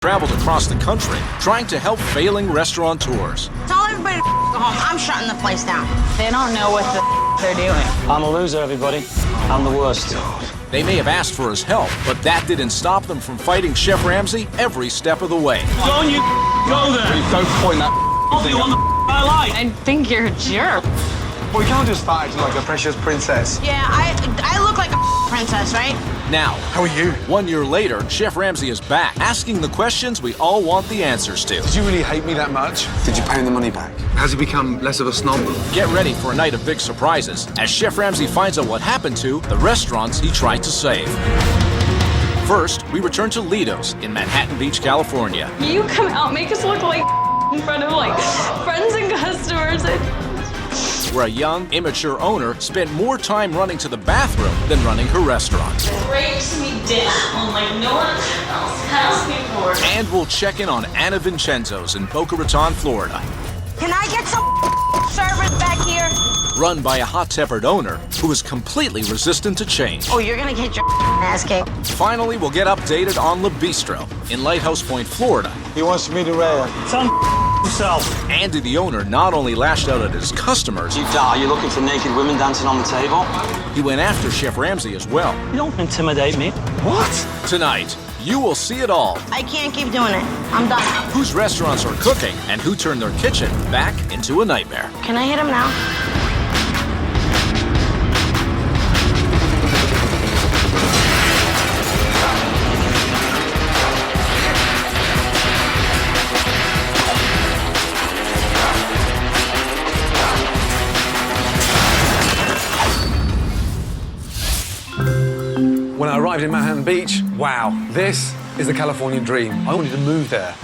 traveled across the country trying to help failing restaurateurs. Tell everybody to go home. I'm shutting the place down. They don't know what they're doing. I'm a loser, everybody. I'm the worst. They may have asked for his help, but that didn't stop them from fighting Chef Ramsay every step of the way. Don't you go there! Don't point that I'll on the I like! I think you're a jerk. Well, we can't just fight like a precious princess. Yeah, I look like a princess, right? Now, How are you? 1 year later, Chef Ramsay is back, asking the questions we all want the answers to. Did you really hate me that much? Did you pay him the money back? Has he become less of a snob? Get ready for a night of big surprises as Chef Ramsay finds out what happened to the restaurants he tried to save. First, we return to Lido's in Manhattan Beach, California. You come out, make us look like in front of like friends and customers. Where a young, immature owner spent more time running to the bathroom than running her restaurant. Rapes me down like no one else has before. And we'll check in on Anna Vincenzo's in Boca Raton, Florida. Can I get some service back here? Run by a hot-tempered owner who is completely resistant to change. Oh, you're gonna get your ass kicked. Finally, we'll get updated on Le Bistro in Lighthouse Point, Florida. He wants to meet a rare. Tell himself. Andy, the owner, not only lashed out at his customers, Are you looking for naked women dancing on the table? he went after Chef Ramsay as well. You don't intimidate me. What? Tonight, you will see it all. I can't keep doing it. I'm done. Whose restaurants are cooking and who turned their kitchen back into a nightmare. Can I hit him now? When I arrived in Manhattan Beach, wow, this is the Californian dream. I wanted to move there.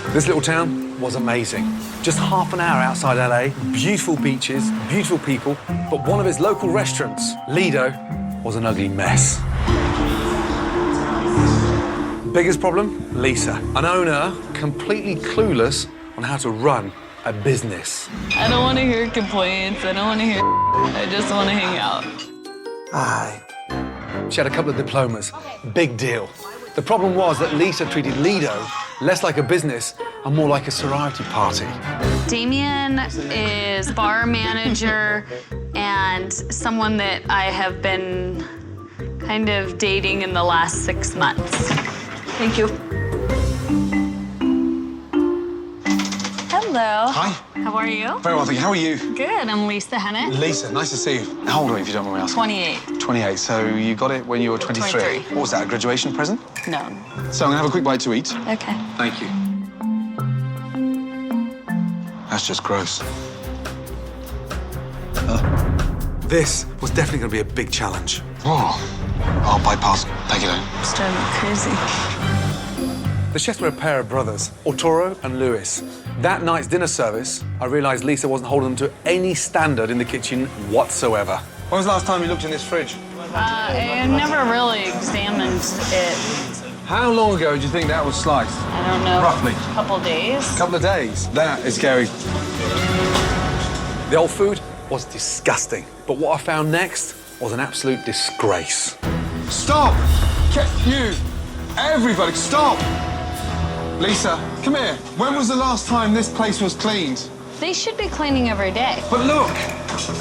This little town was amazing. Just half an hour outside LA, beautiful beaches, beautiful people, but one of its local restaurants, Lido, was an ugly mess. Biggest problem? Lisa, an owner completely clueless on how to run a business. I don't want to hear complaints. I don't want to hear. I just want to hang out. Aye. She had a couple of diplomas. Big deal. The problem was that Lisa treated Lido less like a business and more like a sorority party. Damien is bar manager and someone that I have been kind of dating in the last 6 months. Thank you. Hello. Hi. How are you? Very well, thank you. How are you? Good. I'm Lisa Hennett. Lisa, nice to see you. How old are you, if you don't mind me asking? 28. 28, so you got it when you were 23. 23. What was that, a graduation present? No. So I'm gonna have a quick bite to eat. Okay. Thank you. That's just gross. This was definitely gonna be a big challenge. Oh, I'll bypass. Thank you, though. It's driving me crazy. The chefs were a pair of brothers, Arturo and Luis. That night's dinner service, I realized Lisa wasn't holding them to any standard in the kitchen whatsoever. When was the last time you looked in this fridge? I've never really examined it. How long ago do you think that was sliced? I don't know. Roughly. A couple days. A couple of days. That is scary. The old food was disgusting, but what I found next was an absolute disgrace. Stop! You! Everybody, stop! Lisa, come here. When was the last time this place was cleaned? They should be cleaning every day. But look,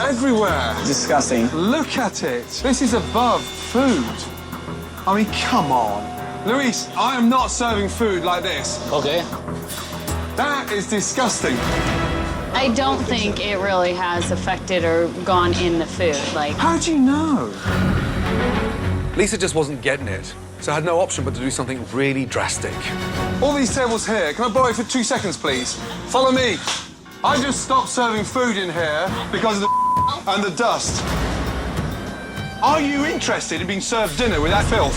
everywhere. Disgusting. Look at it. This is above food. I mean, come on. Luis, I am not serving food like this. Okay. That is disgusting. I don't think it really has affected or gone in the food. Like, How do you know? Lisa just wasn't getting it, so I had no option but to do something really drastic. All these tables here, can I borrow it for 2 seconds, please? Follow me. I just stopped serving food in here because of the and the dust. Are you interested in being served dinner with that filth?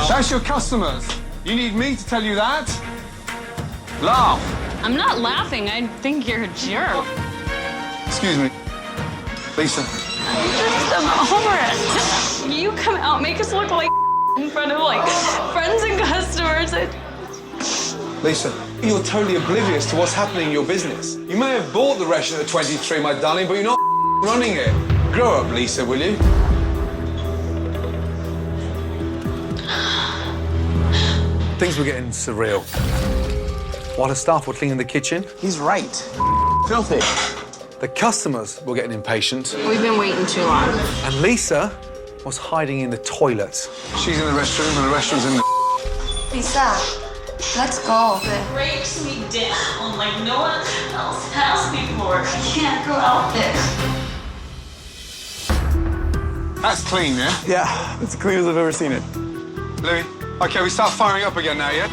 That's your customers. You need me to tell you that? Laugh. I'm not laughing. I think you're a jerk. Excuse me. Lisa. I'm over it. You come out, make us look like in front of like friends and customers. Lisa, you're totally oblivious to what's happening in your business. You may have bought the restaurant at 23, my darling, but you're not running it. Grow up, Lisa, will you? Things were getting surreal. While her staff were cleaning the kitchen, He's right. Filthy. the customers were getting impatient, We've been waiting too long. and Lisa was hiding in the toilet. She's in the restroom, and the restroom's in the... Lisa, let's go. Breaks me down like no one else has before. I can't go out there. That's clean, yeah? Yeah, it's the cleanest I've ever seen it. Louis? OK, we start firing up again now, yeah?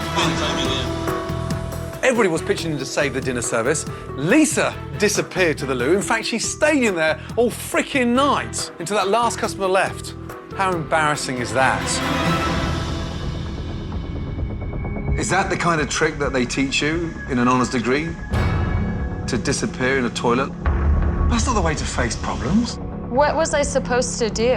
Everybody was pitching in to save the dinner service. Lisa disappeared to the loo. In fact, she stayed in there all freaking night until that last customer left. How embarrassing is that? Is that the kind of trick that they teach you in an honours degree? To disappear in a toilet? That's not the way to face problems. What was I supposed to do?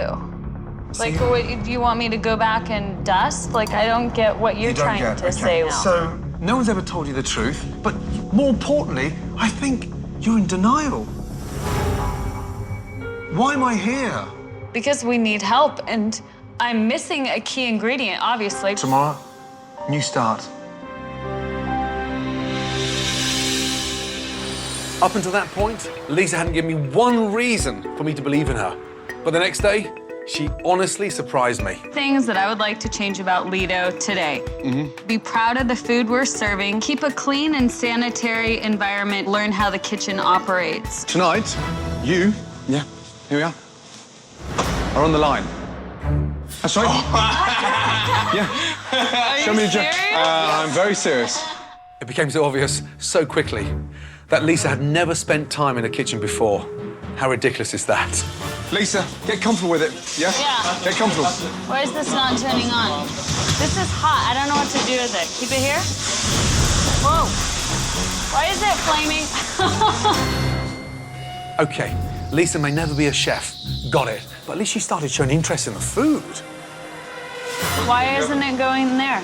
Like, what, do you want me to go back and dust? Like, I don't get what you're trying to say now. So, no one's ever told you the truth, but more importantly, I think you're in denial. Why am I here? Because we need help, and I'm missing a key ingredient, obviously. Tomorrow, new start. Up until that point, Lisa hadn't given me one reason for me to believe in her. But the next day, she honestly surprised me. Things that I would like to change about Lido today. Be proud of the food we're serving, keep a clean and sanitary environment, learn how the kitchen operates. Tonight, you, here we are on the line. That's right. Yeah. Show me the serious? I'm very serious. It became so obvious so quickly that Lisa had never spent time in a kitchen before. How ridiculous is that? Lisa, get comfortable with it, yeah? Yeah. Get comfortable. Why is this not turning on? This is hot. I don't know what to do with it. Keep it here? Whoa. Why is it flaming? OK, Lisa may never be a chef. Got it. But at least she started showing interest in the food. Why isn't it going there?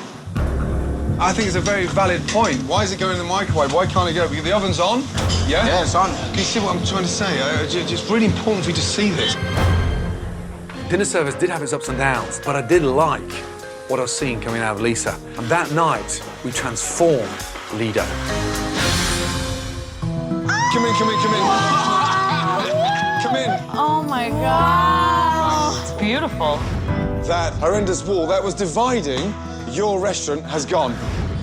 I think it's a very valid point. Why is it going in the microwave? Why can't it go? Because the oven's on? Yeah? Yeah, it's on. Can you see what I'm trying to say? It's really important for you to see this. Dinner service did have its ups and downs, but I did like what I was seeing coming out of Lisa. And that night, we transformed Lido. Come in, come in, come in. Come in. Oh my God. It's beautiful. That horrendous wall that was dividing your restaurant has gone.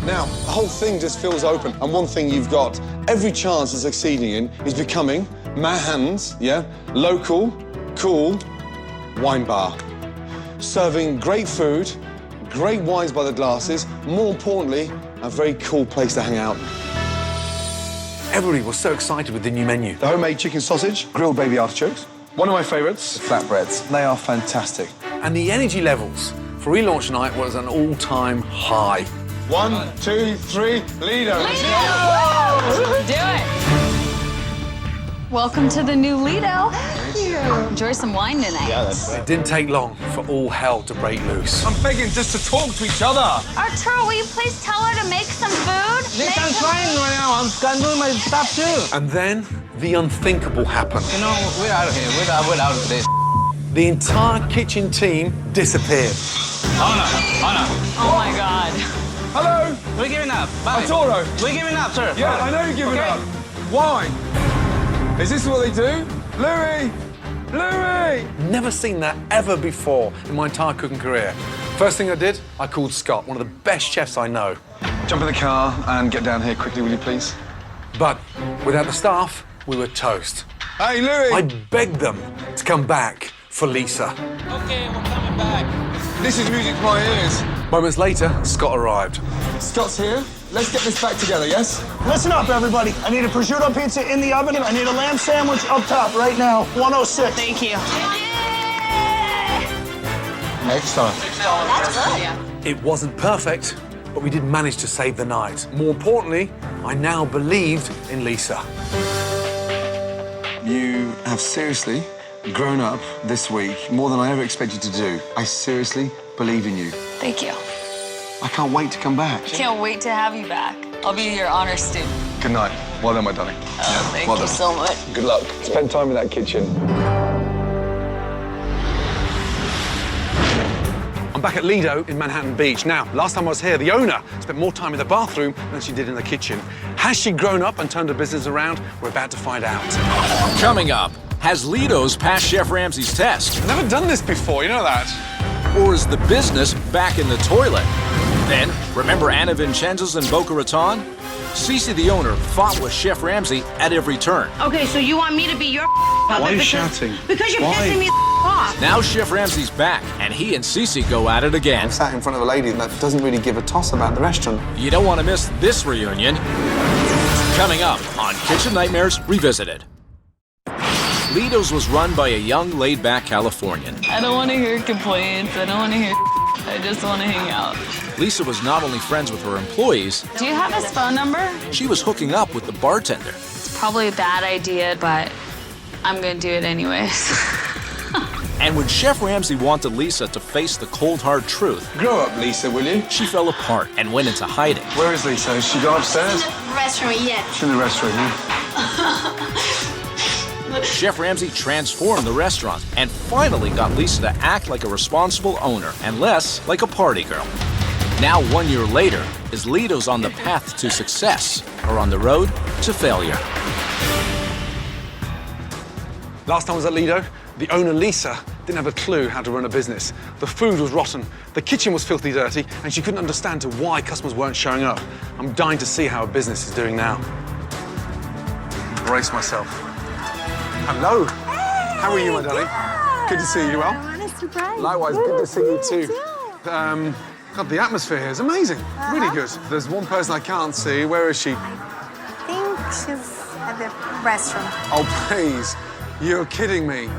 Now, the whole thing just feels open. And one thing you've got every chance of succeeding in is becoming Manhattan's, local, cool wine bar. Serving great food, great wines by the glasses, more importantly, a very cool place to hang out. Everybody was so excited with the new menu. The homemade chicken sausage, grilled baby artichokes. One of my favourites, flatbreads. They are fantastic. And the energy levels for relaunch night was an all-time high. 1, 2, 3, Lido. Do it. Welcome to the new Lido. Enjoy some wine tonight. It didn't take long for all hell to break loose. I'm begging just to talk to each other. Arturo, will you please tell her to make some food? I'm trying right now. I'm doing my stuff too. And then the unthinkable happened. You know, we're out of here. We're out of this. The entire kitchen team disappeared. Anna. Oh my God. Hello, We're giving up. Bye. Arturo. We're giving up, sir. Yeah, I know you're giving up. Why? Is this what they do? Louis! Louis! Never seen that ever before in my entire cooking career. First thing I did, I called Scott, one of the best chefs I know. Jump in the car and get down here quickly, will you please? But without the staff, we were toast. Hey, Louis! I begged them to come back for Lisa. Okay, we're coming back. This is music to my ears. Moments later, Scott arrived. Scott's here. Let's get this back together, yes? Listen up, everybody. I need a prosciutto pizza in the oven. I need a lamb sandwich up top right now. 106. Thank you. Excellent. That's good. It wasn't perfect, but we did manage to save the night. More importantly, I now believed in Lisa. You have seriously grown up this week more than I ever expected to do. I seriously believe in you. Thank you. I can't wait to come back. Can't wait to have you back. I'll be your honor student. Good night. Well done, my darling. Oh, thank well you done. so much. Good luck. Spend time in that kitchen. I'm back at Lido in Manhattan Beach. Now, last time I was here, the owner spent more time in the bathroom than she did in the kitchen. Has she grown up and turned her business around? We're about to find out. Coming up, has Lido's passed Chef Ramsay's test? I've never done this before, you know that? Or is the business back in the toilet? Then, remember Anna Vincenzo's in Boca Raton? Cece, the owner, fought with Chef Ramsay at every turn. Okay, so you want me to be your puppet? Why are you shouting? Because you're Why? pissing me off. Now Chef Ramsay's back, and he and Cece go at it again. I'm sat in front of a lady that doesn't really give a toss about the restaurant. You don't want to miss this reunion. Coming up on Kitchen Nightmares Revisited. Lido's was run by a young, laid-back Californian. I don't want to hear complaints. I don't want to hear I just want to hang out. Lisa was not only friends with her employees, Do you have his phone number? she was hooking up with the bartender. It's probably a bad idea, but I'm going to do it anyways. And when Chef Ramsay wanted Lisa to face the cold, hard truth, Grow up, Lisa, will you? she fell apart and went into hiding. Where is Lisa? Has she gone upstairs? Restaurant yet. She's in the restaurant, yeah. Chef Ramsay transformed the restaurant and finally got Lisa to act like a responsible owner and less like a party girl. Now, 1 year later, is Lido's on the path to success or on the road to failure? Last time I was at Lido, the owner, Lisa, didn't have a clue how to run a business. The food was rotten, the kitchen was filthy dirty, and she couldn't understand to why customers weren't showing up. I'm dying to see how her business is doing now. Brace myself. Hello. How are you, my darling? Good to see you. Well? What a surprise. Likewise, good to see you too. God, the atmosphere here is amazing. Really good. There's one person I can't see. Where is she? I think she's at the restaurant. Oh, please. You're kidding me.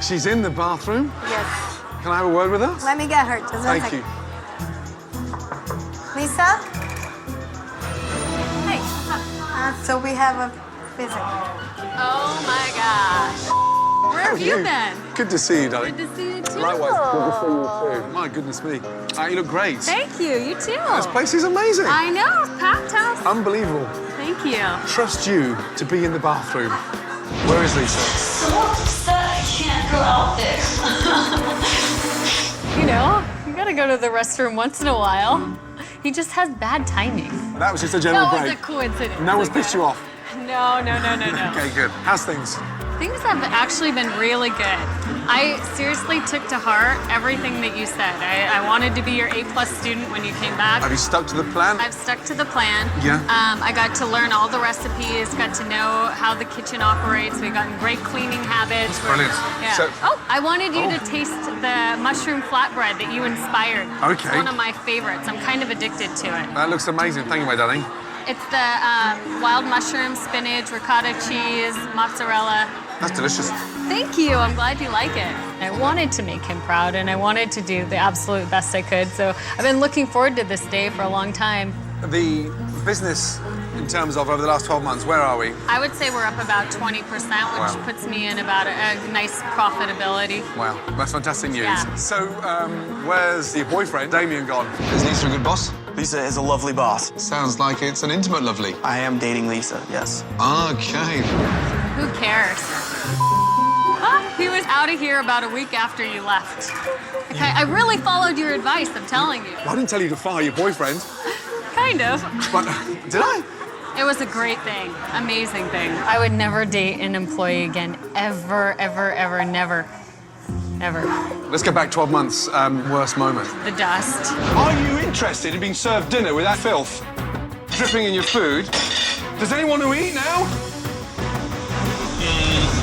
She's in the bathroom? Yes. Can I have a word with her? Let me get her. Just one Thank second. you. Lisa? Hey. So we have a visit. Oh my gosh. Where have you been? Good to see you, darling. Good to see you too. Likewise, good to see you too. My goodness me. You look great. Thank you. You too. This place is amazing. I know. It's packed house. Unbelievable. Thank you. Trust you to be in the bathroom. Where is Lisa? So upset I can't go out there. You know, you gotta go to the restroom once in a while. He just has bad timing. That was just a general That was break. a coincidence. No one's Okay. pissed you off. No. Okay, good. How's things? Things have actually been really good. I seriously took to heart everything that you said. I wanted to be your A+ student when you came back. Have you stuck to the plan? I've stuck to the plan. Yeah. I got to learn all the recipes, got to know how the kitchen operates. We got in great cleaning habits. Brilliant. Yeah. So- I wanted you to taste the mushroom flatbread that you inspired. Okay. It's one of my favorites. I'm kind of addicted to it. That looks amazing. Thank you, my darling. It's the wild mushroom, spinach, ricotta cheese, mozzarella. That's delicious. Thank you. I'm glad you like it. I wanted to make him proud, and I wanted to do the absolute best I could. So I've been looking forward to this day for a long time. The business, in terms of over the last 12 months, where are we? I would say we're up about 20%, which Wow. puts me in about a nice profitability. Wow, that's fantastic news. Yeah. So, where's your boyfriend, Damien, gone? Is Lisa a good boss? Lisa is a lovely boss. Sounds like it's an intimate lovely. I am dating Lisa, yes. Okay. Who cares? He was out of here about a week after you left. Okay, I really followed your advice, I'm telling you. I didn't tell you to fire your boyfriend, Kind of. but did I? It was a great thing, amazing thing. I would never date an employee again, ever, never. Let's go back 12 months, worst moment. The dust. Are you interested in being served dinner with that filth dripping in your food? Does anyone who eat now?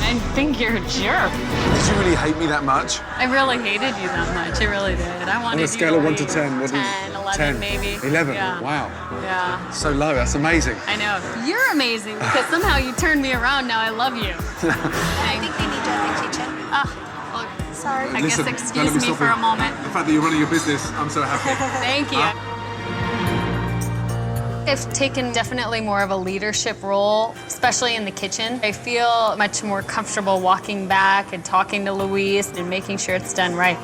I think you're a jerk. Did you really hate me that much? I really hated you that much. I really did. I wanted On a you scale of 1 to leave. 10, what do you... 10, 11 10, maybe. 11, Yeah. wow. Yeah, So low, that's amazing. I know. You're amazing because somehow you turned me around. Now I love you. I think we need you in the kitchen. Well, Sorry. I Listen, guess don't let excuse me stop for you. a moment. The fact that you're running your business, I'm so happy. Thank you. I've taken definitely more of a leadership role, especially in the kitchen. I feel much more comfortable walking back and talking to Louise and making sure it's done right.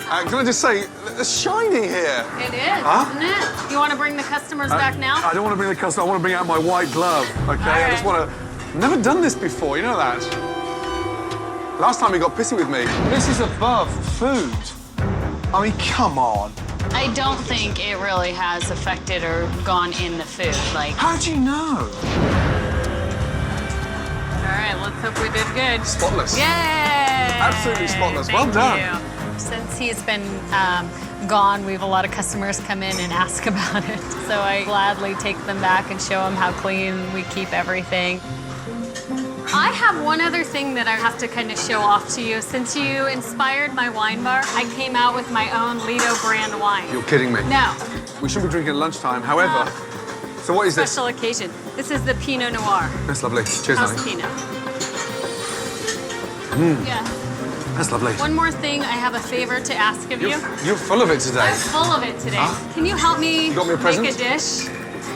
Can I just say, it's shiny here. It is, isn't it? You want to bring the customers back now? I don't want to bring the customer, I want to bring out my white glove, okay? I just want to... I've never done this before, you know that? Last time he got pissy with me. This is above food. I mean, come on. I don't think it really has affected or gone in the food. Like, How do you know? all right, let's hope we did good. Spotless. Yay! Absolutely spotless. Well Thank done. you. Since he's been gone, we have a lot of customers come in and ask about it. So I gladly take them back and show them how clean we keep everything. I have one other thing that I have to kind of show off to you. Since you inspired my wine bar, I came out with my own Lido brand wine. You're kidding me. No. We shouldn't be drinking at lunchtime. However, so what is this? Special occasion. This is the Pinot Noir. That's lovely. Cheers, House honey. Pinot. Yeah. That's lovely. One more thing, I have a favor to ask of you. You're full of it today. I'm full of it today. Huh? Can you help me, got me a present? make a dish?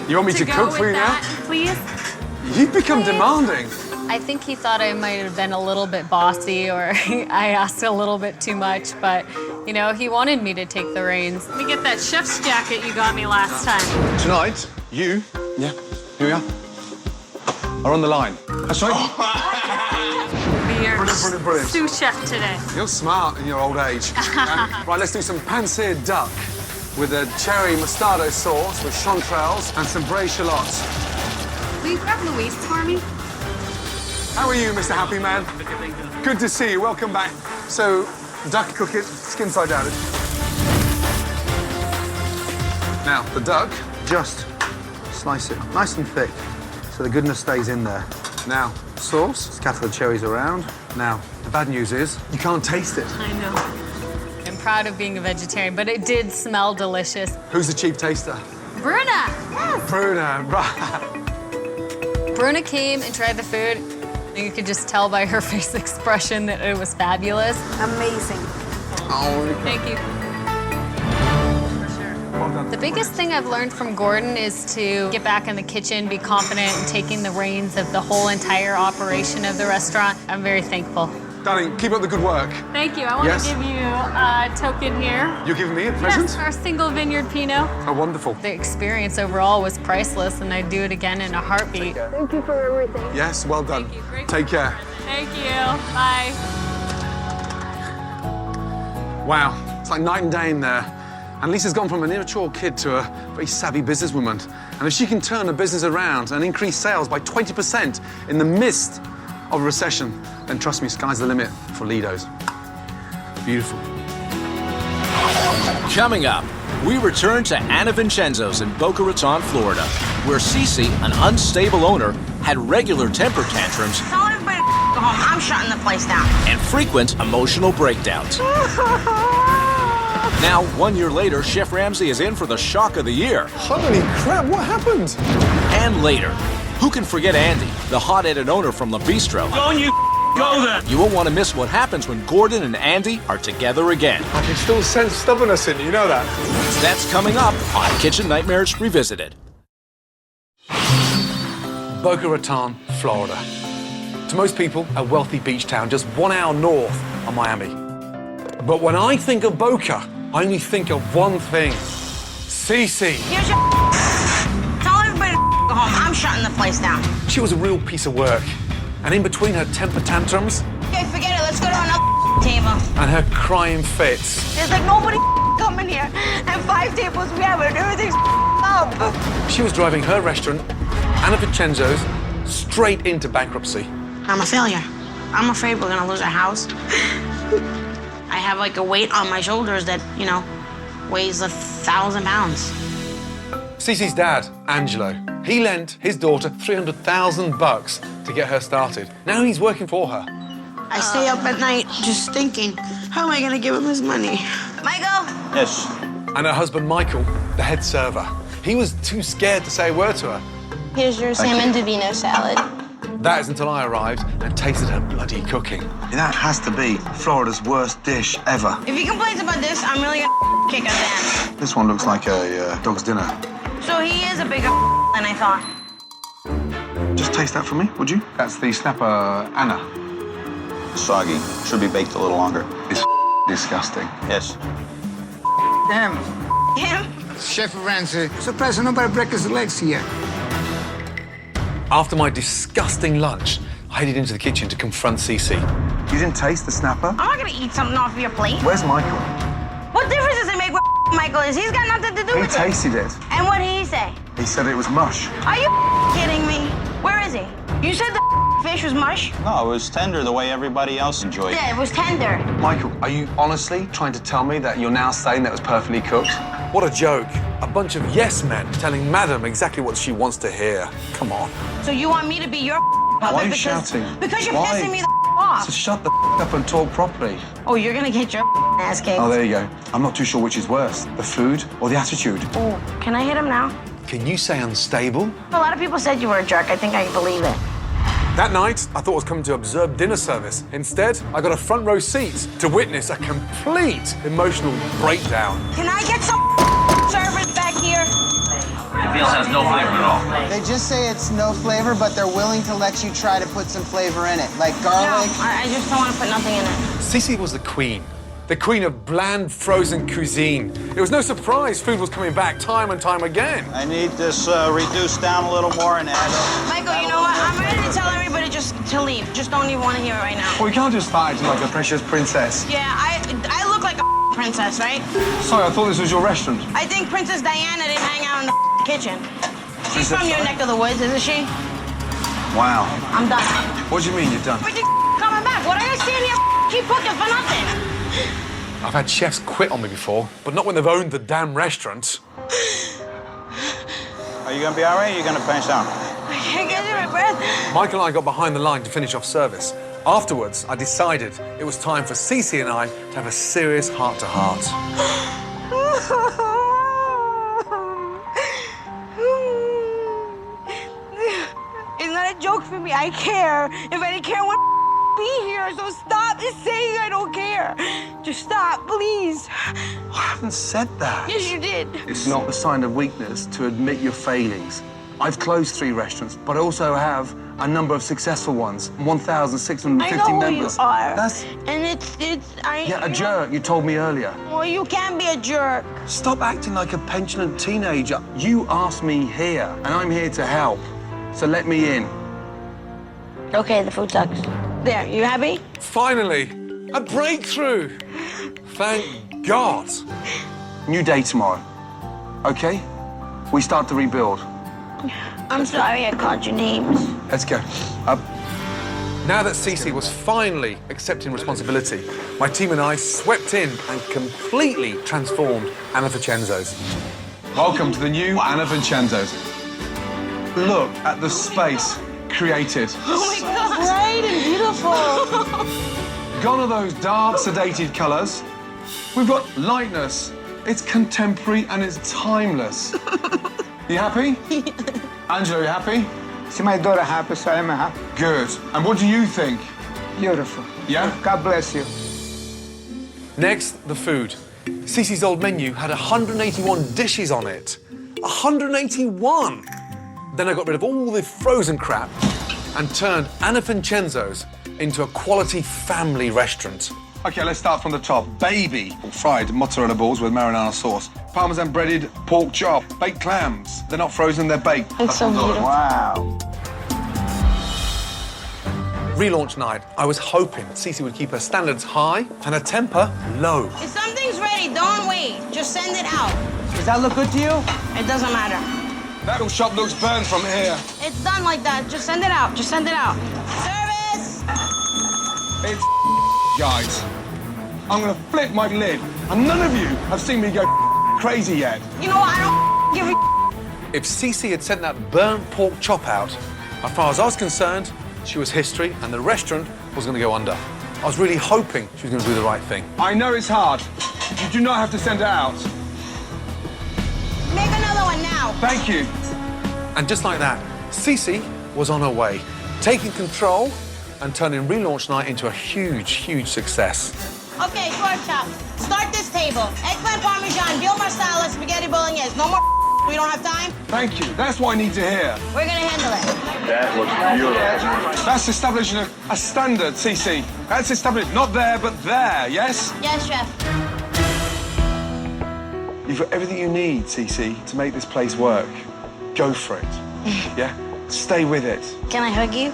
You want me to go cook with for you that, now? please? You've become demanding. I think he thought I might have been a little bit bossy or I asked a little bit too much, but you know, he wanted me to take the reins. Let me get that chef's jacket you got me last time. Tonight, you, here we are on the line. That's right. Be your Brilliant. sous chef today. You're smart in your old age. Right, let's do some pan-seared duck with a cherry mostardo sauce with chanterelles and some braised shallots. Will you grab Louise for me? How are you, Mr. Happy Man? Good to see you. Welcome back. So, duck, cook it, skin side down. Now, the duck, just slice it nice and thick so the goodness stays in there. Now, sauce, scatter the cherries around. Now, the bad news is you can't taste it. I know. I'm proud of being a vegetarian, but it did smell delicious. Who's the chief taster? Bruna! Yes! Bruna, right. Bruna came and tried the food. And you could just tell by her face expression that it was fabulous. Amazing. Oh, Thank you. well done. The biggest thing I've learned from Gordon is to get back in the kitchen, be confident in taking the reins of the whole entire operation of the restaurant. I'm very thankful. Darling, keep up the good work. Thank you. I want Yes. to give you a token here. You're giving me a present? Yes, our single vineyard Pinot. Oh, wonderful. The experience overall was priceless, and I'd do it again in a heartbeat. Thank you for everything. Yes, well done. Thank you. Great. Take care. Thank you. Bye. Wow, it's like night and day in there. And Lisa's gone from an immature kid to a very savvy businesswoman. And if she can turn a business around and increase sales by 20% in the midst of a recession, then trust me, sky's the limit for Lido's. Beautiful. Coming up, we return to Anna Vincenzo's in Boca Raton, Florida, where Cece, an unstable owner, had regular temper tantrums Tell everybody to go home. I'm shutting the place down. and frequent emotional breakdowns. Now, 1 year later, Chef Ramsay is in for the shock of the year. Holy crap, what happened? And later, who can forget Andy, the hot-headed owner from La Bistro? Don't you go there. You won't want to miss what happens when Gordon and Andy are together again. I can still sense stubbornness in you, you know that? That's coming up on Kitchen Nightmares Revisited. Boca Raton, Florida. To most people, a wealthy beach town just 1 hour north of Miami. But when I think of Boca, I only think of one thing. Cece. Here's your Tell everybody to go home. I'm shutting the place down. She was a real piece of work. And in between her temper tantrums Okay, forget it. Let's go to another table. and her crying fits, There's like nobody coming here. And 5 tables we have and everything's up. she was driving her restaurant, Anna Vincenzo's, straight into bankruptcy. I'm a failure. I'm afraid we're gonna lose our house. I have like a weight on my shoulders that, you know, weighs 1,000 pounds. Cece's dad, Angelo, he lent his daughter $300,000 to get her started. Now he's working for her. I stay up at night just thinking, how am I gonna give him his money? Michael? Yes. And her husband, Michael, the head server. He was too scared to say a word to her. Here's your salmon divino salad. That is until I arrived and tasted her bloody cooking. That has to be Florida's worst dish ever. If he complains about this, I'm really gonna kick his ass. This one looks like a dog's dinner. So he is a bigger than I thought. Just taste that for me, would you? That's the snapper Anna. Soggy. Should be baked a little longer. It's disgusting. Yes. Damn. Him? Chef Ramsay. Surprised nobody break his legs here. After my disgusting lunch, I headed into the kitchen to confront Cece. You didn't taste the snapper? I'm not gonna eat something off your plate. Where's Michael? What difference does it make what Michael is? He's got nothing to do He with it. tasted it. And what did he say? He said it was mush. Are you kidding me? Where is he? You said the fish was mush? No, it was tender the way everybody else enjoyed it. Yeah, it was tender. Michael, are you honestly trying to tell me that you're now saying that was perfectly cooked? What a joke. A bunch of yes men telling Madam exactly what she wants to hear. Come on. So you want me to be your puppet? Why are you because, shouting? Because you're Why? pissing me the off. So shut the up and talk properly. Oh, you're gonna get your ass kicked. Oh, there you go. I'm not too sure which is worse, the food or the attitude. Oh, can I hit him now? Can you say unstable? A lot of people said you were a jerk. I think I can believe it. That night, I thought I was coming to observe dinner service. Instead, I got a front row seat to witness a complete emotional breakdown. Can I get some service back here? It feels has no flavor at all. They just say it's no flavor, but they're willing to let you try to put some flavor in it, like garlic. No, I just don't want to put nothing in it. Cece was the queen of bland frozen cuisine. It was no surprise food was coming back time and time again. I need this reduced down a little more and add Michael, you know what? I'm ready to tell everybody just to leave. Just don't even want to hear it right now. Well, you can't just start acting like a precious princess. Yeah, I look like a princess, right? Sorry, I thought this was your restaurant. I think Princess Diana didn't hang out in the kitchen. She's Princess from your Di- neck of the woods, isn't she? Wow. I'm done. What do you mean you're done? But you coming back. What are you stand here keep cooking for nothing? I've had chefs quit on me before, but not when they've owned the damn restaurant. Are you gonna be all right or are you gonna finish down? I can't get my breath. Michael and I got behind the line to finish off service. Afterwards, I decided it was time for Cece and I to have a serious heart-to-heart. It's not a joke for me. I care. If I didn't care, I wouldn't be here. So stop saying I don't care. Just stop, please. I haven't said that. Yes, you did. It's not a sign of weakness to admit your failings. I've closed 3 restaurants, but I also have a number of successful ones. 1,650 I know members. who you are. That's... And Yeah, a jerk, you told me earlier. Well, you can be a jerk. Stop acting like a pensionate teenager. You asked me here, and I'm here to help. So let me in. Okay, the food sucks. There, you happy? Finally, a breakthrough. Thank God. New day tomorrow, okay? We start to rebuild. I'm sorry I called you names. Let's go. Now that Cece was finally accepting responsibility, my team and I swept in and completely transformed Anna Vincenzo's. Welcome to the new Anna Vincenzo's. Look at the space created. Oh my God. Bright and beautiful. Gone are those dark, sedated colours. We've got lightness. It's contemporary and it's timeless. You happy? Angelo, you happy? See my daughter happy, so I'm happy. Good. And what do you think? Beautiful. Yeah? God bless you. Next, the food. Cece's old menu had 181 dishes on it. 181! Then I got rid of all the frozen crap and turned Anna Vincenzo's into a quality family restaurant. Okay, let's start from the top. Baby fried mozzarella balls with marinara sauce. Parmesan breaded pork chop. Baked clams. They're not frozen, they're baked. It's so beautiful. Wow. Relaunch night, I was hoping Cece would keep her standards high and her temper low. If something's ready, don't wait. Just send it out. Does that look good to you? It doesn't matter. That little shop looks burned from here. It's done like that. Just send it out. Just send it out. Service! It's guys. I'm gonna flip my lid, and none of you have seen me go crazy yet. You know what? I don't give a If Cece had sent that burnt pork chop out, as far as I was concerned, she was history and the restaurant was going to go under. I was really hoping she was going to do the right thing. I know it's hard. You do not have to send it out. Make another one now. Thank you. And just like that, Cece was on her way, taking control and turning Relaunch Night into a huge, huge success. Okay, pork chop. Start this table. Eggplant parmesan, veal marsala, spaghetti bolognese. No more we don't have time. Thank you. That's what I need to hear. We're gonna handle it. That looks beautiful. That's establishing a standard, CC. That's established, not there, but there, yes? Yes, chef. You've got everything you need, CC, to make this place work. Go for it. Yeah? Stay with it. Can I hug you?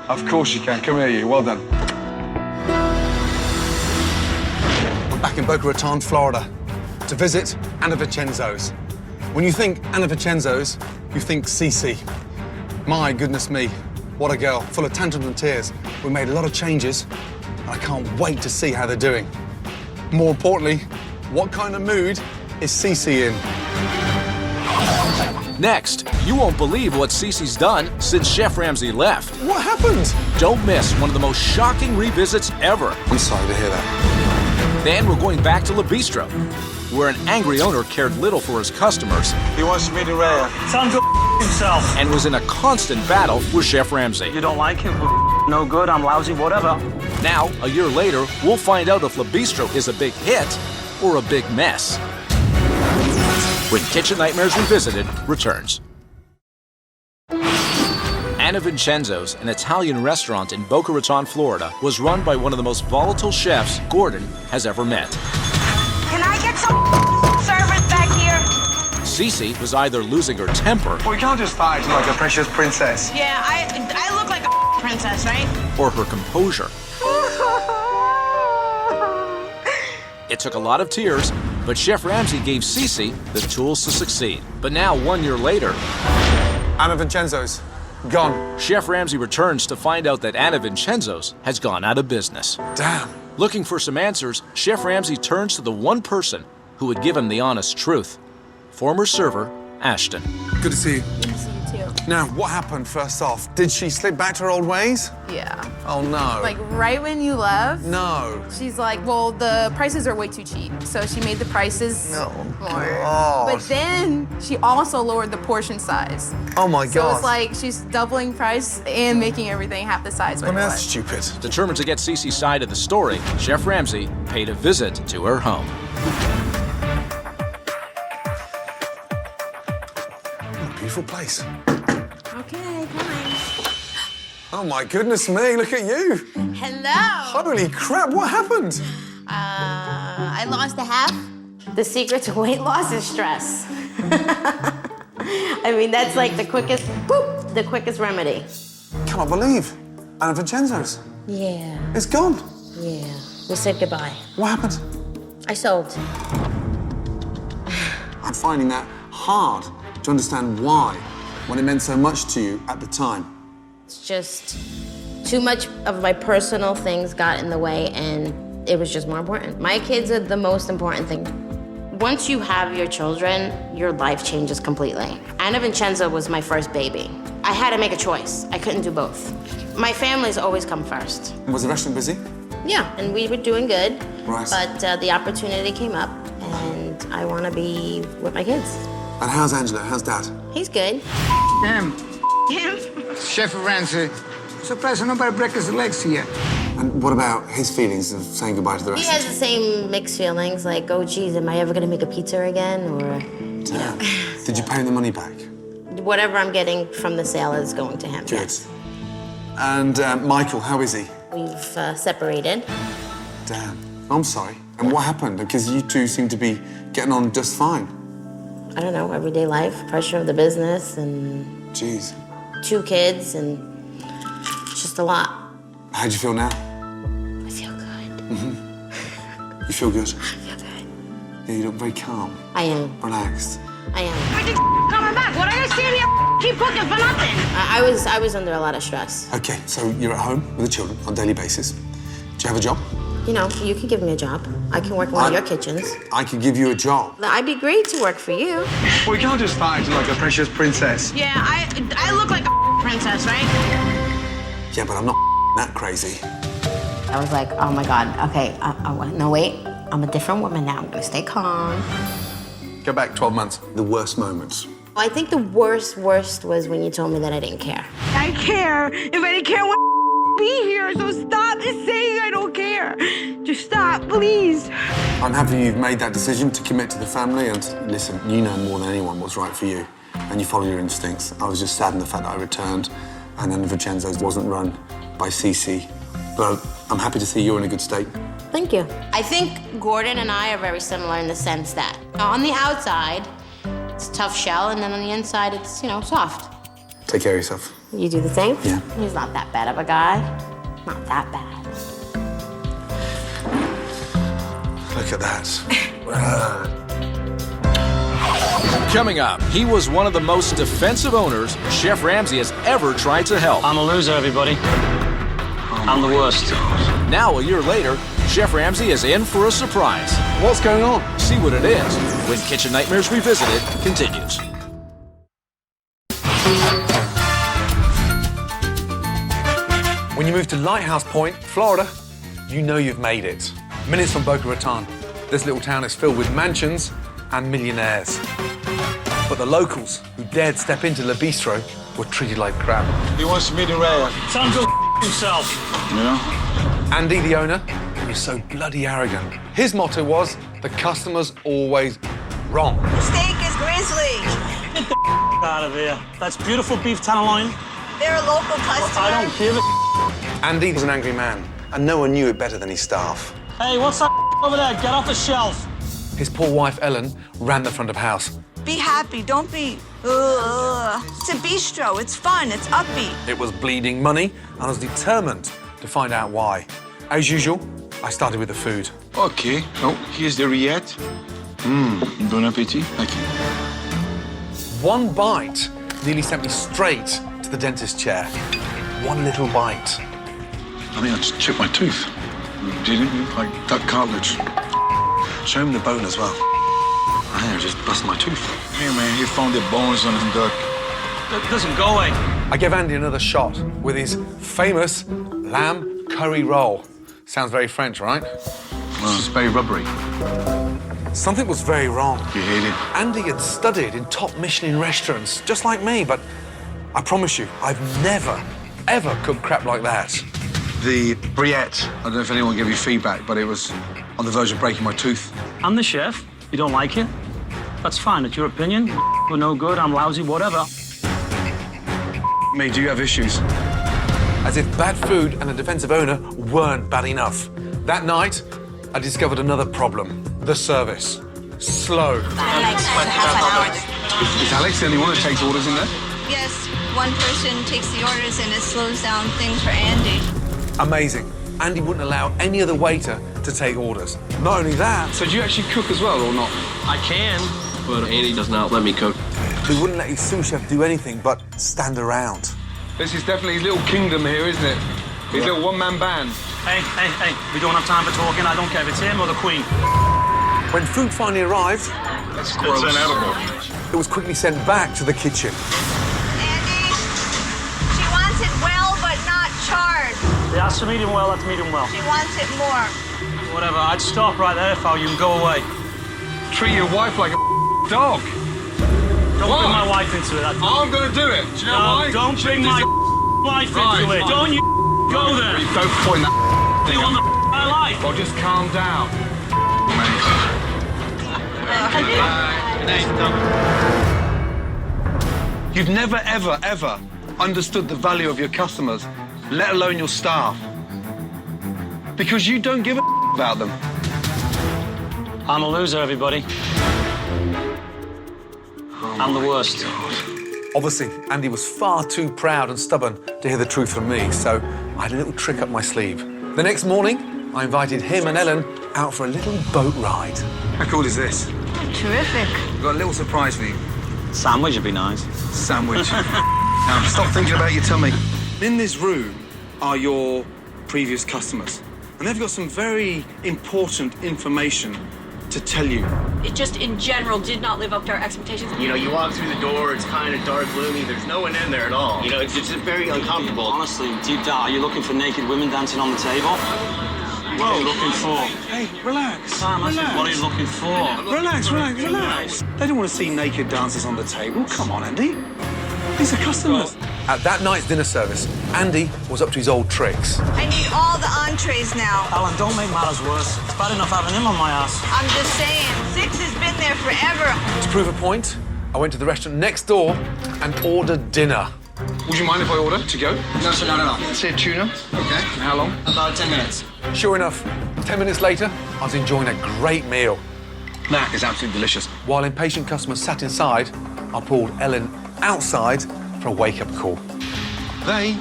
Of course you can. Come here, you. Well done. We're back in Boca Raton, Florida, to visit Anna Vincenzo's. When you think Anna Vincenzo's, you think Cece. My goodness me, what a girl, full of tantrums and tears. We made a lot of changes, and I can't wait to see how they're doing. More importantly, what kind of mood is Cece in? Next, you won't believe what Cece's done since Chef Ramsay left. What happened? Don't miss one of the most shocking revisits ever. I'm sorry to hear that. Then we're going back to La Bistro, where an angry owner cared little for his customers. He wants medium rare. Sounds good himself. And was in a constant battle with Chef Ramsay. You don't like him? No good, I'm lousy, whatever. Now, a year later, we'll find out if La Bistro is a big hit or a big mess. When Kitchen Nightmares Revisited returns. Anna Vincenzo's, an Italian restaurant in Boca Raton, Florida, was run by one of the most volatile chefs Gordon has ever met. Can I get some servers back here? Cece was either losing her temper Well, you can't just fight like a precious princess. Yeah, I look like a princess, right? or her composure. It took a lot of tears, but Chef Ramsay gave Cece the tools to succeed. But now, 1 year later, Anna Vincenzo's, gone. Chef Ramsay returns to find out that Anna Vincenzo's has gone out of business. Damn. Looking for some answers, Chef Ramsay turns to the one person who would give him the honest truth. Former server, Ashton. Good to see you. Good to see you too. Now, what happened first off? Did she slip back to her old ways? Yeah. Oh, no. Like right when you left, No. she's like, well, the prices are way too cheap. So she made the prices more. God. But then she also lowered the portion size. Oh, my So God. it's like she's doubling price and making everything half the size. I mean, that's stupid. Determined to get Cece's side of the story, Chef Ramsay paid a visit to her home. Beautiful place. Okay, coming. Oh, my goodness me, look at you. Hello. Holy crap, what happened? I lost a half. The secret to weight loss is stress. I mean, that's like the quickest remedy. Can't believe. Anna Vincenzo's. Yeah, It's gone. yeah. We said goodbye. What happened? I sold. I'm finding that hard to understand why, when it meant so much to you at the time. It's just too much of my personal things got in the way, and it was just more important. My kids are the most important thing. Once you have your children, your life changes completely. Anna Vincenzo was my first baby. I had to make a choice. I couldn't do both. My family's always come first. Was the restaurant busy? Yeah, and we were doing good. Right. But the opportunity came up, and I want to be with my kids. And how's Angela? How's Dad? He's good. Him, Him? Chef Ramsay. Surprised nobody break his legs here. And what about his feelings of saying goodbye to the He restaurant? has the same mixed feelings, like, oh, geez, am I ever gonna make a pizza again? Or, Damn. Did you pay him the money back? whatever I'm getting from the sale is going to him. Good. Yes. And Michael, how is he? We've separated. Damn. I'm sorry. And what happened? Because you two seem to be getting on just fine. I don't know, everyday life, pressure of the business, and Jeez. 2 kids, and it's just a lot. How do you feel now? I feel good. You feel good? I feel good. Yeah, you look very calm, I am. relaxed. I am. Coming back. What are you standing here keep cooking for nothing? I was under a lot of stress. Okay, so you're at home with the children on a daily basis. Do you have a job? You know, you can give me a job. I can work in one of your kitchens. I could give you a job. I'd be great to work for you. Well, you can't just fight like a precious princess. Yeah, I look like a princess, right? Yeah, but I'm not that crazy. I was like, oh my God, okay, no wait, I'm a different woman now. I'm gonna stay calm. Go back 12 months. The worst moments. I think the worst was when you told me that I didn't care. I care. If I didn't care, I wouldn't be here. So stop saying I don't care. Just stop, please. I'm happy you've made that decision to commit to the family, and listen, you know more than anyone what's right for you, and you follow your instincts. I was just sad in the fact that I returned, and then Vincenzo's wasn't run by Cece. But I'm happy to see you're in a good state. Thank you. I think Gordon and I are very similar in the sense that on the outside, it's a tough shell, and then on the inside, it's, you know, soft. Take care of yourself. You do the same? Yeah. He's not that bad of a guy. Not that bad. Look at that. Coming up, he was one of the most defensive owners Chef Ramsay has ever tried to help. I'm a loser, everybody. I'm the worst. Now, a year later, Chef Ramsay is in for a surprise. What's going on? See what it is when Kitchen Nightmares Revisited continues. When you move to Lighthouse Point, Florida, you know you've made it. Minutes from Boca Raton, this little town is filled with mansions and millionaires. But the locals who dared step into Le Bistro were treated like crap. He wants to meet a rare. Time to himself. Yeah? Andy, the owner, is so bloody arrogant. His motto was, the customer's always wrong. Steak is grizzly. Get the out of here. That's beautiful beef tenderloin. They're a local customer. I don't give a Andy was an angry man, and no one knew it better than his staff. Hey, what's that over there? Get off the shelf. His poor wife, Ellen, ran the front of house. Be happy, don't be, It's a bistro, it's fun, it's upbeat. It was bleeding money, and I was determined to find out why. As usual, I started with the food. Okay, oh, here's the rillette. Bon appetit. Thank you. One bite nearly sent me straight to the dentist chair. One little bite. I think I just chipped my tooth. Didn't you? Like duck cartilage. Show him the bone as well. I think I just busted my tooth. Hey, man, he found the bones on his duck. That doesn't go away. I gave Andy another shot with his famous lamb curry roll. Sounds very French, right? It's just very rubbery. Something was very wrong. You hate it? Andy had studied in top Michelin restaurants, just like me, but I promise you, I've never, ever cooked crap like that. The rillette, I don't know if anyone gave you feedback, but it was on the verge of breaking my tooth. I'm the chef. You don't like it? That's fine. It's your opinion. We're no good. I'm lousy. Whatever. Me, do you have issues? As if bad food and a defensive owner weren't bad enough. That night, I discovered another problem. The service. Slow. Alex, half an hour. Is Alex the only one that takes orders in there? Yes, one person takes the orders and it slows down things for Andy. Amazing. Andy wouldn't allow any other waiter to take orders. Not only that... So do you actually cook as well, or not? I can. But Andy does not let me cook. He wouldn't let his sous chef do anything but stand around. This is definitely his little kingdom here, isn't it? His little one-man band. Hey, we don't have time for talking. I don't care if it's him or the Queen. When food finally arrived, It's inedible. it was quickly sent back to the kitchen. Andy, she wants it well, but not charred. Yeah, that's medium well. That's medium well. She wants it more. Whatever. I'd stop right there if I were you and go away. Treat your wife like a dog. Don't bring my wife into it. I'm going to do it. Do you know why? Don't bring my wife into it. Don't you go there. Don't point that You want my life? Well, just calm down. You've never, ever, ever understood the value of your customers, let alone your staff. Because you don't give a about them. I'm a loser, everybody. I'm the worst. Obviously, Andy was far too proud and stubborn to hear the truth from me, so I had a little trick up my sleeve. The next morning, I invited him and Ellen out for a little boat ride. How cool is this? Terrific. I've got a little surprise for you. Sandwich would be nice. Sandwich. Now, stop thinking about your tummy. In this room are your previous customers, and they've got some very important information to tell you. It just, in general, did not live up to our expectations. You know, you walk through the door, it's kind of dark, gloomy, there's no one in there at all. You know, it's just very uncomfortable. Honestly, deep down, are you looking for naked women dancing on the table? What are you looking for? Hey, relax. Sam, I said, what are you looking for? Relax. They don't want to see naked dancers on the table. Come on, Andy. These are customers. At that night's dinner service, Andy was up to his old tricks. I need all the entrees now. Alan, don't make matters worse. It's bad enough having him on my ass. I'm just saying, Six has been there forever. To prove a point, I went to the restaurant next door and ordered dinner. Would you mind if I order to go? No, sir, no. Let's say tuna. Okay. And how long? About 10 minutes. Sure enough, 10 minutes later, I was enjoying a great meal. That is absolutely delicious. While impatient customers sat inside, I pulled Ellen outside for a wake-up call. They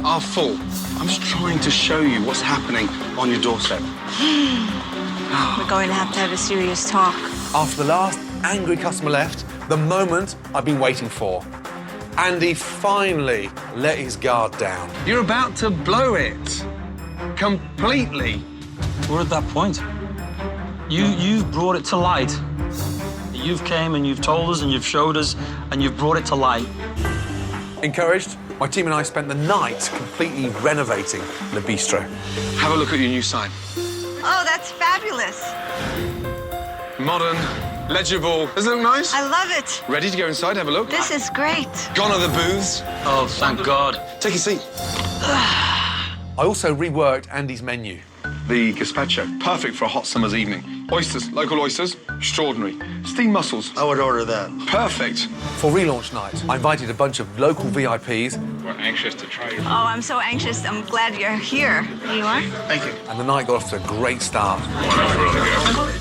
are full. I'm just trying to show you what's happening on your doorstep. We're going to have a serious talk. After the last angry customer left, the moment I've been waiting for. Andy finally let his guard down. You're about to blow it. Completely. We're at that point. You've brought it to light. You've came and you've told us and you've showed us and you've brought it to light. Encouraged, my team and I spent the night completely renovating Le Bistro. Have a look at your new sign. Oh, that's fabulous. Modern, legible. Does it look nice? I love it. Ready to go inside? Have a look. This is great. Gone are the booths. Oh, thank God. Take a seat. I also reworked Andy's menu. The gazpacho, perfect for a hot summer's evening. Oysters, local oysters, extraordinary. Steamed mussels. I would order that. Perfect. For relaunch night, I invited a bunch of local VIPs. We're anxious to try it. Oh, I'm so anxious. I'm glad you're here. Here you are. Thank you. And the night got off to a great start.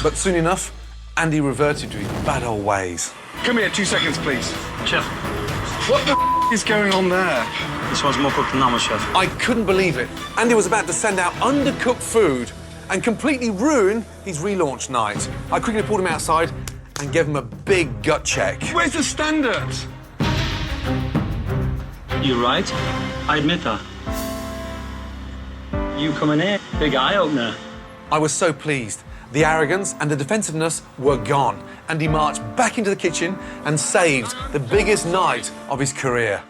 But soon enough, Andy reverted to his bad old ways. Come here, 2 seconds, please. Chef, What the is going on there? this one's more cooked than that one, Chef. I couldn't believe it. Andy was about to send out undercooked food and completely ruin his relaunch night. I quickly pulled him outside and gave him a big gut check. Where's the standard? You're right. I admit that. You coming here, big eye-opener. I was so pleased. The arrogance and the defensiveness were gone, and he marched back into the kitchen and saved the biggest night of his career.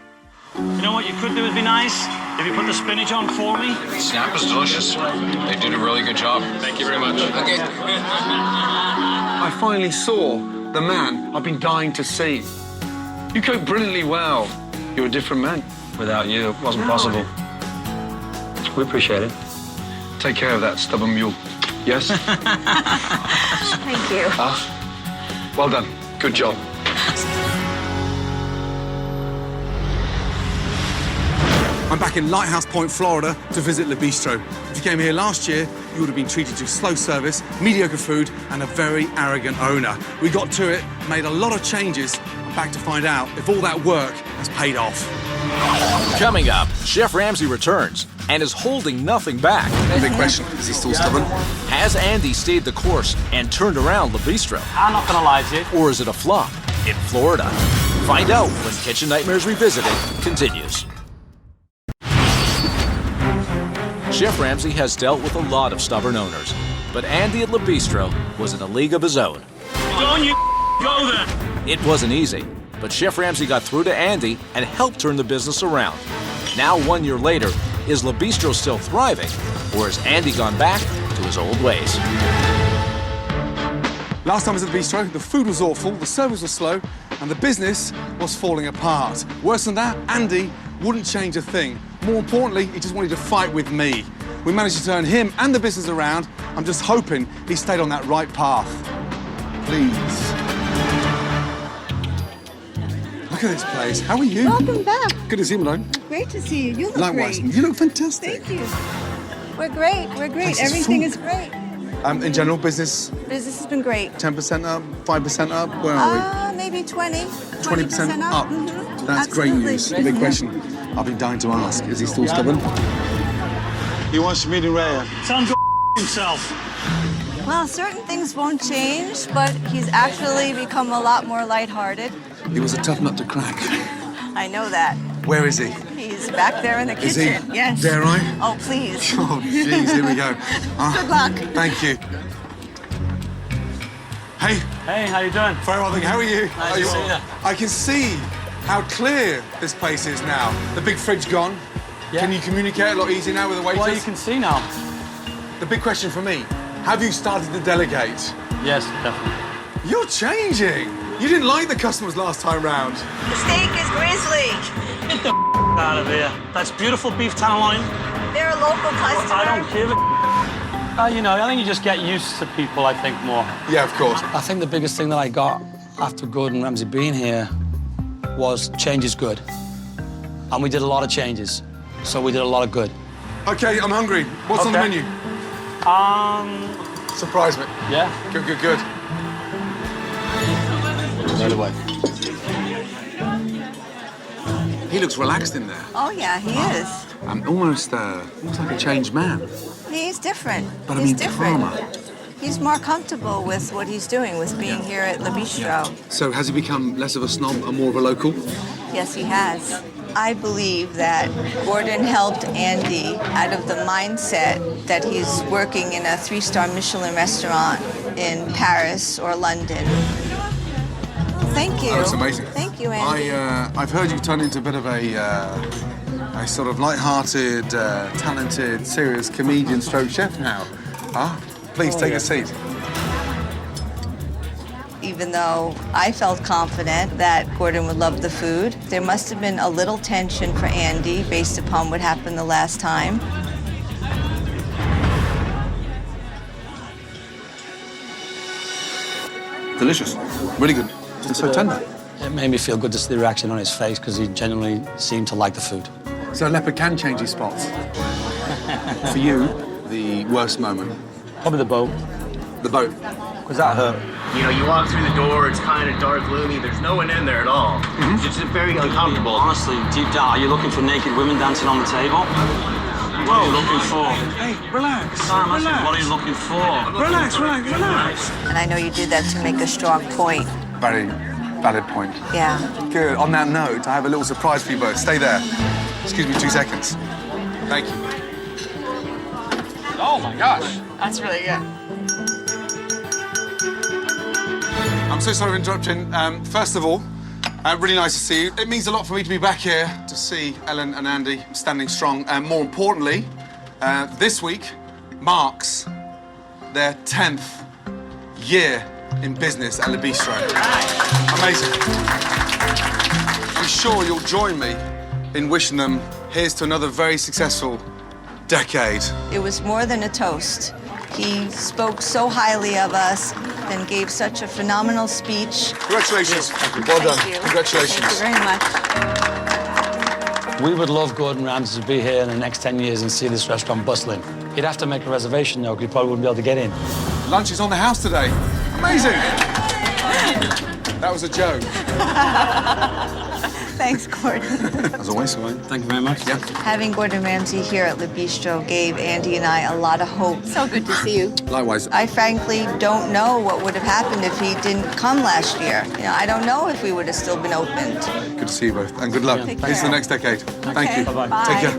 You know what you could do would be nice? If you put the spinach on for me. Snap is delicious. They did a really good job. Thank you very much. Okay. I finally saw the man I've been dying to see. You cook brilliantly well. You're a different man. Without you, it wasn't possible. We appreciate it. Take care of that stubborn mule. Yes? Thank you. Well done. Good job. I'm back in Lighthouse Point, Florida, to visit Le Bistro. If you came here last year, you would have been treated to slow service, mediocre food, and a very arrogant owner. We got to it, made a lot of changes. I'm back to find out if all that work has paid off. Coming up, Chef Ramsay returns and is holding nothing back. Big question, is he still stubborn? Has Andy stayed the course and turned around Le Bistro? I'm not gonna lie to you. Or is it a flop in Florida? Find out when Kitchen Nightmares Revisited continues. Chef Ramsay has dealt with a lot of stubborn owners, but Andy at Le Bistro was in a league of his own. Don't you go there! It wasn't easy, but Chef Ramsay got through to Andy and helped turn the business around. Now, 1 year later, is Le Bistro still thriving, or has Andy gone back to his old ways? Last time I was at the bistro, the food was awful, the service was slow, and the business was falling apart. Worse than that, Andy wouldn't change a thing. More importantly, he just wanted to fight with me. We managed to turn him and the business around. I'm just hoping he stayed on that right path. Please. Look at this place. How are you? Welcome back. Good to see you, Malone. Great to see you. You look Likewise. great. You look fantastic. Thank you. We're great. We're great. Thanks, it's Everything food. is great. In general, business, Business has been great. 10% up, 5% up, where are Maybe 20. 20% up. Mhm. That's great Absolutely. news. Big question. I've been dying to ask. Is he still stubborn? He wants to meet in rare. Tell him to himself. Well, certain things won't change, but he's actually become a lot more lighthearted. He was a tough nut to crack. I know that. Where is he? He's back there in the Is he? kitchen. Yes. Dare I? Oh, please. Oh, jeez, here we go. Good luck. Thank you. Hey. Hey, how you doing? Very well, thank you. How are you? Nice to see you. I can see how clear this place is now. The big fridge gone. Yeah. Can you communicate a lot easier now with the waiters? Well, you can see now. The big question for me, have you started to delegate? Yes, definitely. You're changing. You didn't like the customers last time round. The steak is grizzly. Get the out of here. That's beautiful beef tenderloin. They're a local customer. I don't give a you know, I think you just get used to people, I think, more. Yeah, of course. I think the biggest thing that I got after Gordon Ramsay being here was change is good. And we did a lot of changes. So we did a lot of good. Okay, I'm hungry. What's on the menu? Surprise me. Yeah? Good, good, good. Right away. He looks relaxed in there. Oh, yeah, he is. Almost like a changed man. He's different. But I He's mean, different. calmer. He's more comfortable with what he's doing, with being here at Le Bistro. So has he become less of a snob and more of a local? Yes, he has. I believe that Gordon helped Andy out of the mindset that he's working in a 3-star Michelin restaurant in Paris or London. Thank you. Oh, that's amazing. Thank you, Andy. I've heard you turn into a bit of a sort of light-hearted, talented, serious comedian stroke chef now. Please take a seat. Even though I felt confident that Gordon would love the food, there must have been a little tension for Andy based upon what happened the last time. Delicious. Really good. It's so tender. It made me feel good to see the reaction on his face because he genuinely seemed to like the food. So a leopard can change his spots. For you, the worst moment? Probably the boat. The boat? Because that hurt. You know, you walk through the door, it's kind of dark, gloomy, there's no one in there at all. It's just very uncomfortable. Honestly, deep down, are you looking for naked women dancing on the table? What are you looking for? Hey, relax. Relax. What are you looking for? Relax, relax, relax. And I know you did that to make a strong point. Very valid point. Yeah. Good. On that note, I have a little surprise for you both. Stay there. Excuse me 2 seconds. Thank you. Oh my gosh. That's really good. I'm so sorry for interrupting. First of all, really nice to see you. It means a lot for me to be back here to see Ellen and Andy standing strong. And more importantly, this week marks their 10th year in business at Le Bistro. Amazing. I'm sure you'll join me in wishing them here's to another very successful decade. It was more than a toast. He spoke so highly of us and gave such a phenomenal speech. Congratulations. Well done. Thank you. Congratulations. Thank you very much. We would love Gordon Ramsay to be here in the next 10 years and see this restaurant bustling. He'd have to make a reservation, though, because he probably wouldn't be able to get in. Lunch is on the house today. Amazing. That was a joke. Thanks, Gordon. As always, thank you very much. Yeah. Having Gordon Ramsay here at Le Bistro gave Andy and I a lot of hope. So good to see you. Likewise. I frankly don't know what would have happened if he didn't come last year. You know, I don't know if we would have still been opened. Good to see you both, and good luck. Take Here's to the care. next decade. Thank you. Bye-bye. Take care.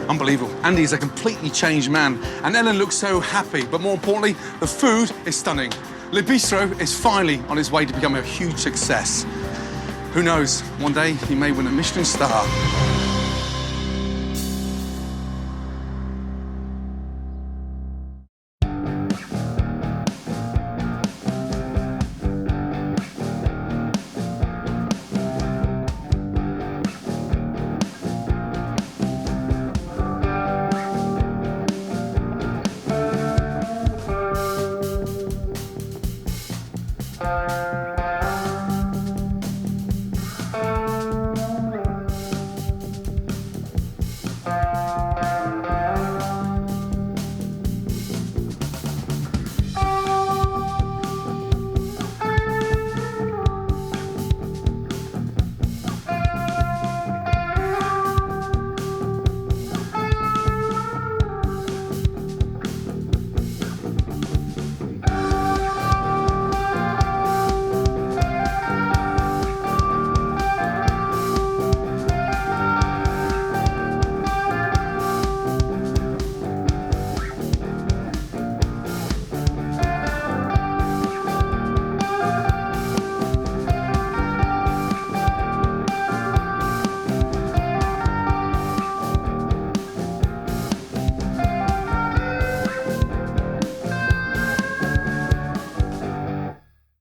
Unbelievable. Andy is a completely changed man, and Ellen looks so happy. But more importantly, the food is stunning. Le Bistro is finally on its way to become a huge success. Who knows? One day he may win a Michelin star.